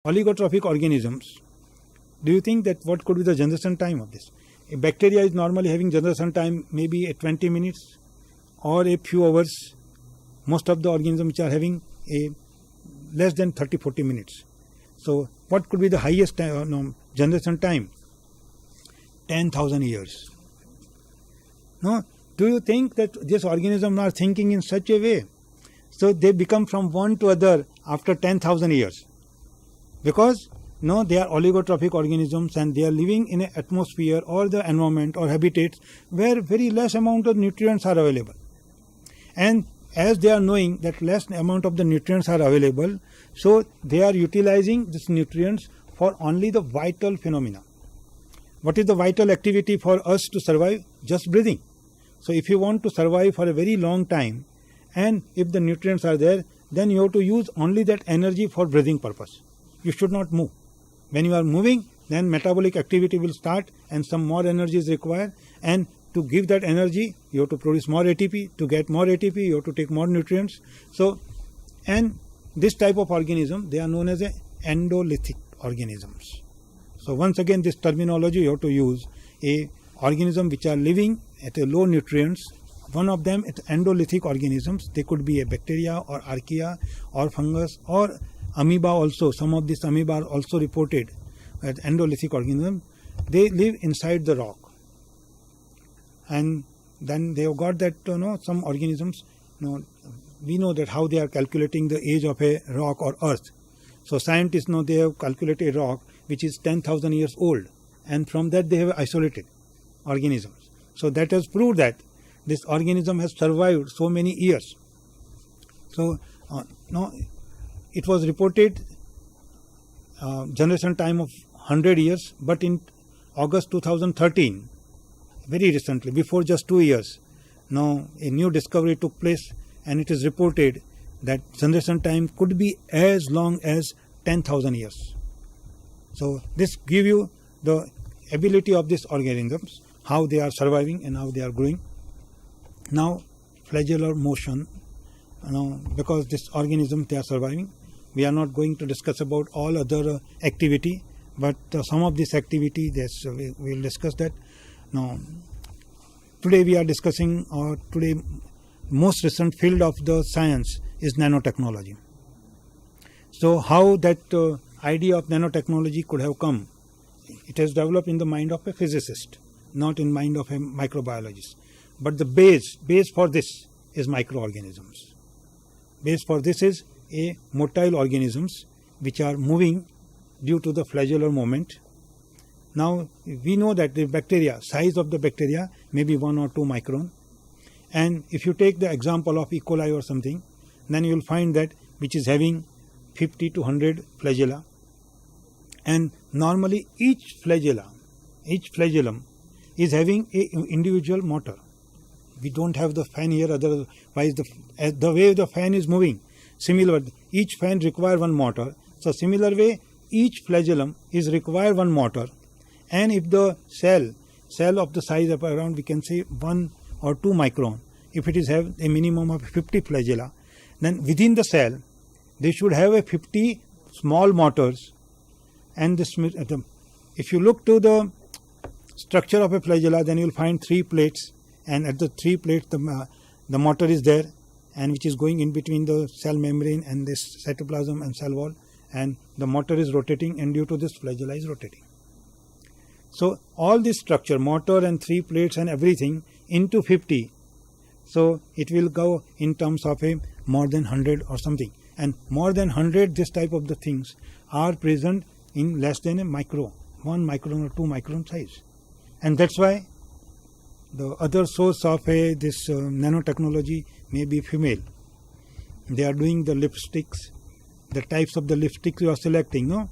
oligotrophic organisms, do you think that what could be the generation time of this? A bacteria is normally having generation time maybe at 20 minutes or a few hours. Most of the organisms which are having a less than 30-40 minutes. So what could be the highest generation time? 10,000 years. No? Do you think that these organisms are thinking in such a way? So they become from one to other after 10,000 years. Because they are oligotrophic organisms and they are living in an atmosphere or the environment or habitats where very less amount of nutrients are available. And as they are knowing that less amount of the nutrients are available, so they are utilizing these nutrients for only the vital phenomena. What is the vital activity for us to survive? Just breathing. So if you want to survive for a very long time, and if the nutrients are there, then you have to use only that energy for breathing purpose. You should not move. When you are moving, then metabolic activity will start and some more energy is required, and to give that energy, you have to produce more ATP. To get more ATP, you have to take more nutrients. So, and this type of organism, they are known as endolithic organisms. So once again, this terminology you have to use a organism which are living at a low nutrients. One of them is endolithic organisms. They could be a bacteria or archaea or fungus or amoeba also. Some of these amoeba are also reported as endolithic organisms. They live inside the rock. And then they have got that, some organisms, we know that how they are calculating the age of a rock or earth. So scientists know they have calculated a rock which is 10,000 years old. And from that they have isolated organisms. So that has proved that this organism has survived so many years. So it was reported generation time of 100 years, but in August 2013, very recently, before just 2 years, now a new discovery took place, and it is reported that generation time could be as long as 10,000 years. So this gives you the ability of these organisms, how they are surviving and how they are growing. Now, flagellar motion, because this organism they are surviving. We are not going to discuss about all other activity, but some of this activity, we will discuss that. Now, today we are discussing, today most recent field of the science is nanotechnology. So how that idea of nanotechnology could have come? It has developed in the mind of a physicist, not in mind of a microbiologist. But the base for this is microorganisms. Base for this is a motile organisms which are moving due to the flagellar movement. Now we know that the bacteria, size of the bacteria may be 1 or 2 micron. And if you take the example of E. coli or something, then you will find that which is having 50 to 100 flagella. And normally each flagellum is having an individual motor. We don't have the fan here, otherwise the way the fan is moving, similar, each fan requires one motor. So similar way, each flagellum is require one motor. And if the cell of the size of around, we can say 1 or 2 micron, if it is have a minimum of 50 flagella, then within the cell, they should have a 50 small motors. And if you look to the structure of a flagella, then you will find 3 plates. And at the 3 plates, the motor is there, and which is going in between the cell membrane and this cytoplasm and cell wall, and the motor is rotating, and due to this flagella is rotating. So all this structure, motor and 3 plates and everything into 50. So it will go in terms of a more than 100 or something. And more than 100, this type of the things are present in less than a micro, 1 micron or 2 micron size. And that's why the other source of this nanotechnology may be female. They are doing the lipsticks, the types of the lipsticks you are selecting. No?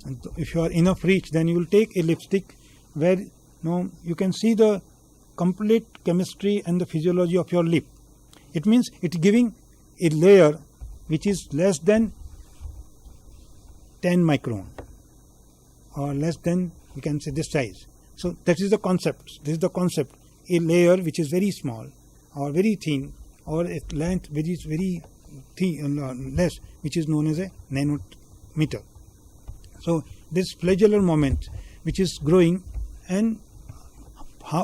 And if you are enough reach, then you will take a lipstick where you can see the complete chemistry and the physiology of your lip. It means it's giving a layer which is less than 10 micron or less than, we can say, this size. So that is the concept. This is the concept. A layer which is very small or very thin, or a length which is very thin, less, which is known as a nanometer. So this flagellar moment which is growing, and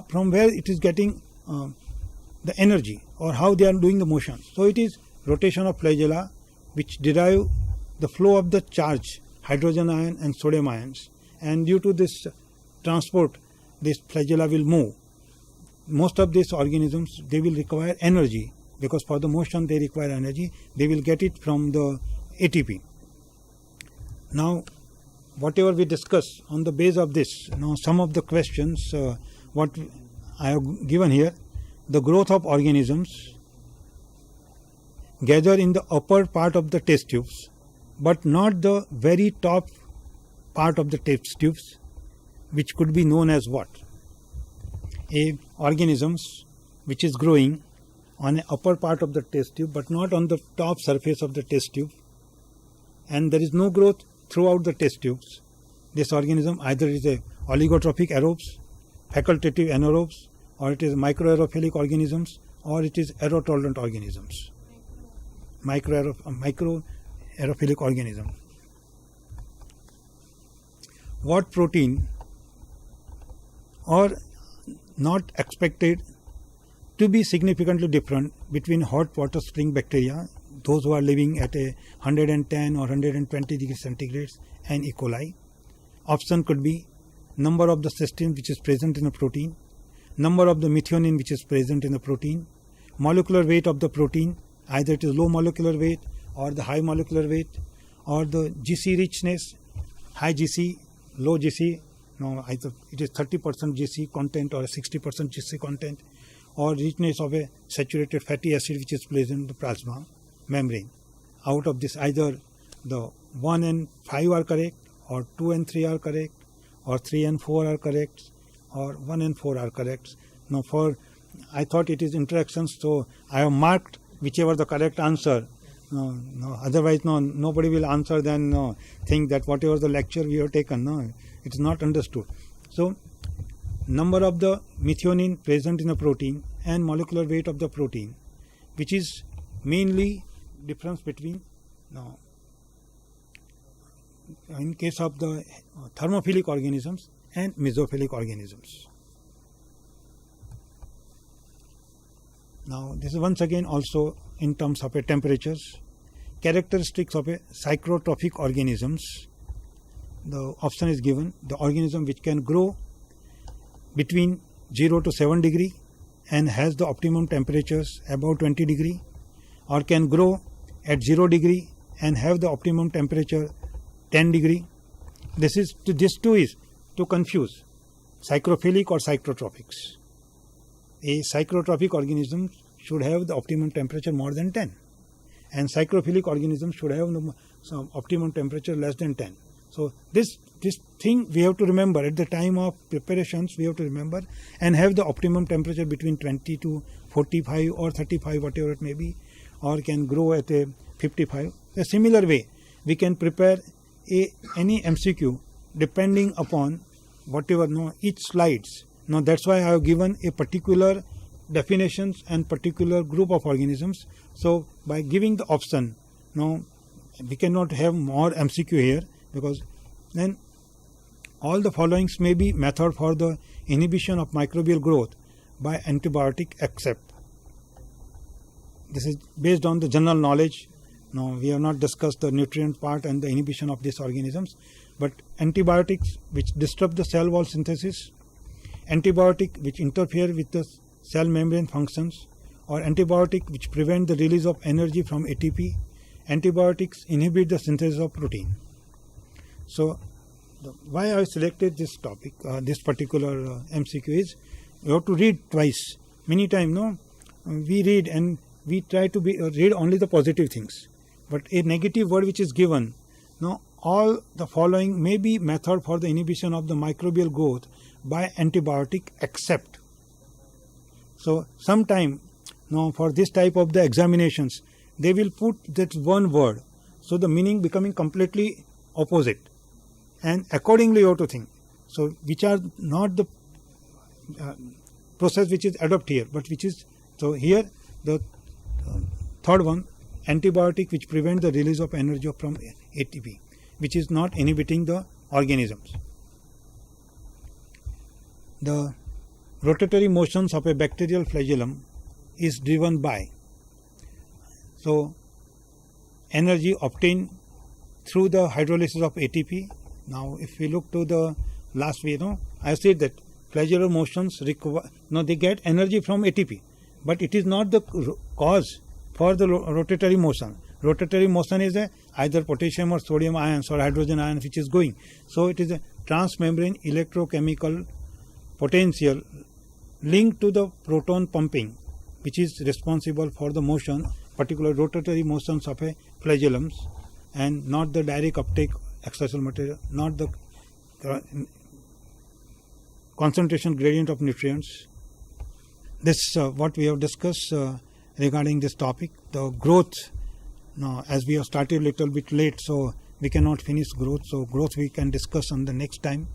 from where it is getting the energy, or how they are doing the motion. So it is rotation of flagella which derive the flow of the charge, hydrogen ion and sodium ions, and due to this transport this flagella will move. Most of these organisms, they will require energy, because for the motion they require energy. They will get it from the ATP. Now whatever we discuss on the base of this, some of the questions what I have given here, the growth of organisms gather in the upper part of the test tubes, but not the very top part of the test tubes, which could be known as what? A organisms which is growing on the upper part of the test tube, but not on the top surface of the test tube, and there is no growth throughout the test tubes. This organism either is a oligotrophic aerobes, facultative anaerobes, or it is microaerophilic organisms, or it is aerotolerant organisms. Microaerophilic organism. What protein are not expected to be significantly different between hot water spring bacteria, those who are living at a 110 or 120 degrees centigrade, and E. coli? Option could be number of the cysteine which is present in a protein, number of the methionine which is present in the protein, molecular weight of the protein, either it is low molecular weight or the high molecular weight, or the GC richness, high GC, low GC, either it is 30% GC content or 60% GC content, or richness of a saturated fatty acid which is present in the plasma membrane. Out of this, either the 1 and 5 are correct, or 2 and 3 are correct, or 3 and 4 are correct, or 1 and 4 are correct. Now I thought it is interactions, so I have marked whichever the correct answer. Otherwise nobody will answer, then think that whatever the lecture we have taken, it is not understood. So number of the methionine present in a protein and molecular weight of the protein, which is mainly difference between in case of the thermophilic organisms and mesophilic organisms. Now this is once again also in terms of a temperatures. Characteristics of a psychrotrophic organisms. The option is given: the organism which can grow between 0 to 7 degree and has the optimum temperatures above 20 degree, or can grow at 0 degree and have the optimum temperature 10 degree. This too is to confuse psychrophilic or psychrotrophics. A psychrotrophic organism should have the optimum temperature more than 10, and psychrophilic organism should have some optimum temperature less than 10. So this thing we have to remember at the time of preparations. We have to remember and have the optimum temperature between 20 to 45 or 35, whatever it may be, or can grow at a 55. A similar way we can prepare any MCQ depending upon whatever each slides. Now that's why I have given a particular definitions and particular group of organisms. So by giving the option, we cannot have more MCQ here, because then all the followings may be method for the inhibition of microbial growth by antibiotic except. This is based on the general knowledge. Now we have not discussed the nutrient part and the inhibition of these organisms, but antibiotics which disrupt the cell wall synthesis, antibiotic which interfere with the cell membrane functions, or antibiotic which prevent the release of energy from ATP. Antibiotics inhibit the synthesis of protein. So why I selected this topic, this particular MCQ is, you have to read twice. Many times, we read and we try to read only the positive things, but a negative word which is given, all the following may be method for the inhibition of the microbial growth by antibiotic except. So sometime, for this type of the examinations, they will put that one word, so the meaning becoming completely opposite, and accordingly you have to think. So which are not the process which is adopted here, but which is, so here the third one, antibiotic which prevent the release of energy from ATP. which is not inhibiting the organisms. The rotatory motions of a bacterial flagellum is driven by energy obtained through the hydrolysis of ATP. Now, if we look to the last video, I said that flagellar motions require, they get energy from ATP, but it is not the cause for the rotatory motion. Rotatory motion is either potassium or sodium ions or hydrogen ions which is going. So, it is a transmembrane electrochemical potential linked to the proton pumping, which is responsible for the motion, particular rotatory motions of a flagellums, and not the direct uptake extracellular material, not the concentration gradient of nutrients. This what we have discussed regarding this topic. The growth, as we have started a little bit late, so we cannot finish growth. So growth we can discuss on the next time.